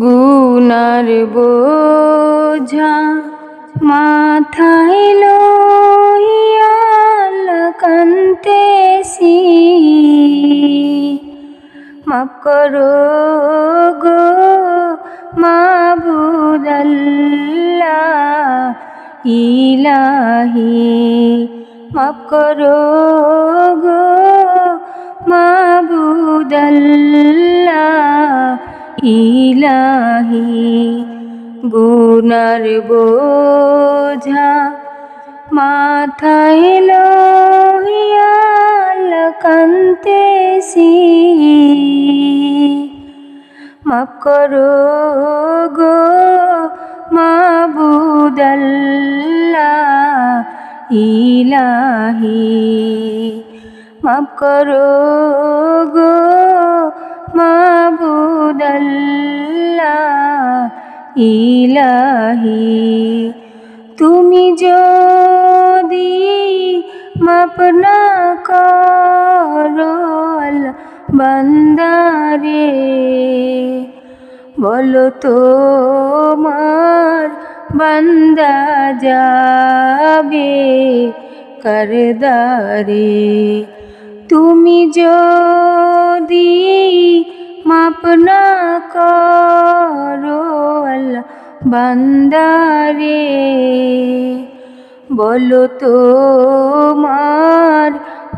গুনার বোঝা মাথায় লইয়া কান্তেছি, মাফ করো গো মাবুদ আল্লাহ ইলাহি, মাফ করো গো মাবুদ আল্লাহ ইলাহি। গুনার বোঝা মাথায় লইয়া কান্তেছি, মাফ করো গো মাবুদ আল্লাহ ইলাহি, মাফ করো গো মাবুদ আল্লাহ ইলাহি। তুমি যদি মাফ না করো বান্দারে, বলো তোমার বান্দা যাবে কারদারে। তুমি যদি মাফ না করো বান্দারে, বলো তোমার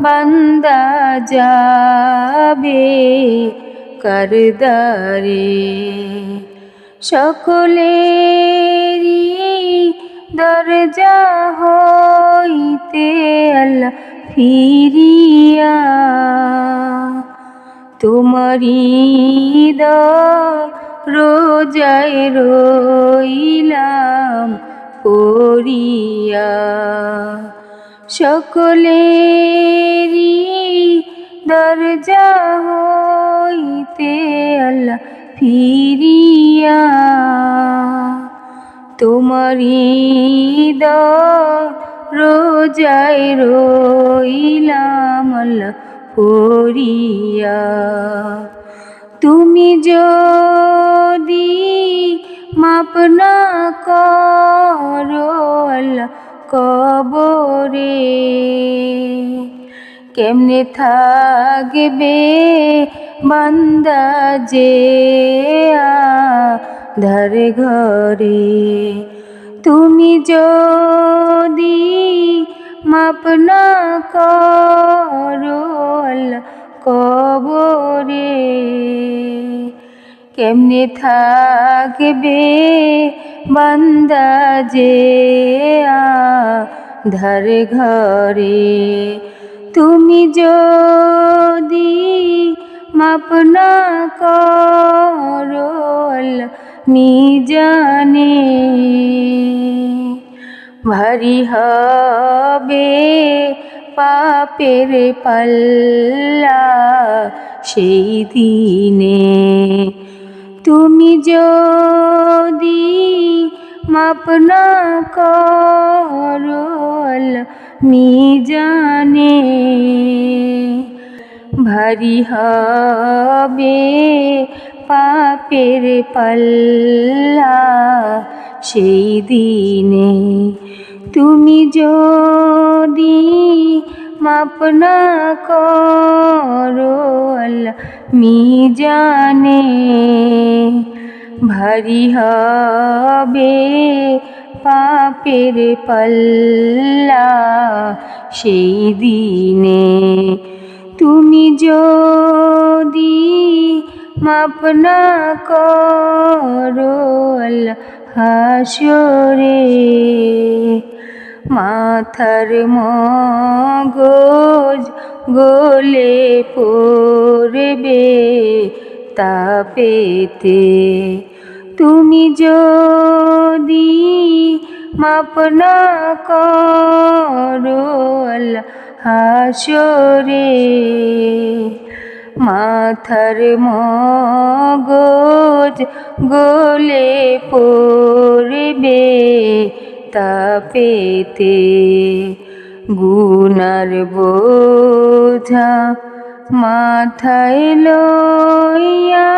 বান্দা যাবে কারদারে। সকলেরই দরজা হইতে আল্লাহ ফিরিয়া, তোমারি রোজায় রইলাম পড়িয়া। সকলেরই দরজা হইতে আল্লাহ ফিরিয়া, তোমারি রোজায় রইলাম আল্লাহ পড়িয়া। তুমি যদি মাফ না করো আল্লাহ কবরে, কেমনে থাকবে বান্দা যে আঁধার ঘরে। তুমি যদি মাফ না করো আল্লাহ কবরে, কেমনে থাকবে বান্দা যে আঁধার ঘরে। তুমি যদি মাফ না করো মিজানে, ভারী হবে পাপের পাল্লা সেই দিনে। তুমি যদি মাফ না করো মিজানে, ভারী হবে পাপের পাল্লা সেই দিনে। তুমি যদি মাফ না করো মিজানে, ভারী হবে পাপের পাল্লা সেই দিনে। তুমি যদি মাফ না করো হাসরে, মাথার মগজ গলে পড়বে তাপেতে। তুমি যদি মাফ না করো হাসরে, মাথার মগজ গলে পড়বে তাপেতে। গুনার বোঝা মাথায় লইয়া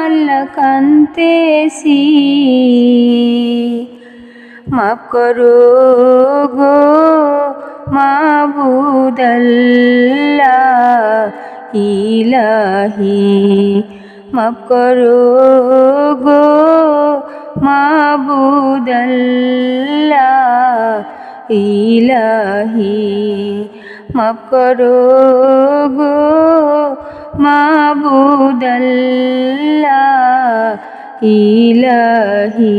আল্লাহ কান্দেছি, মাফ করো গো মাবুদ আল্লাহ ইলাহি, মাফ করো গো মাবুদ আল্লাহ ইলাহি, মাফ করো গো মাবুদ আল্লাহ ইলাহি।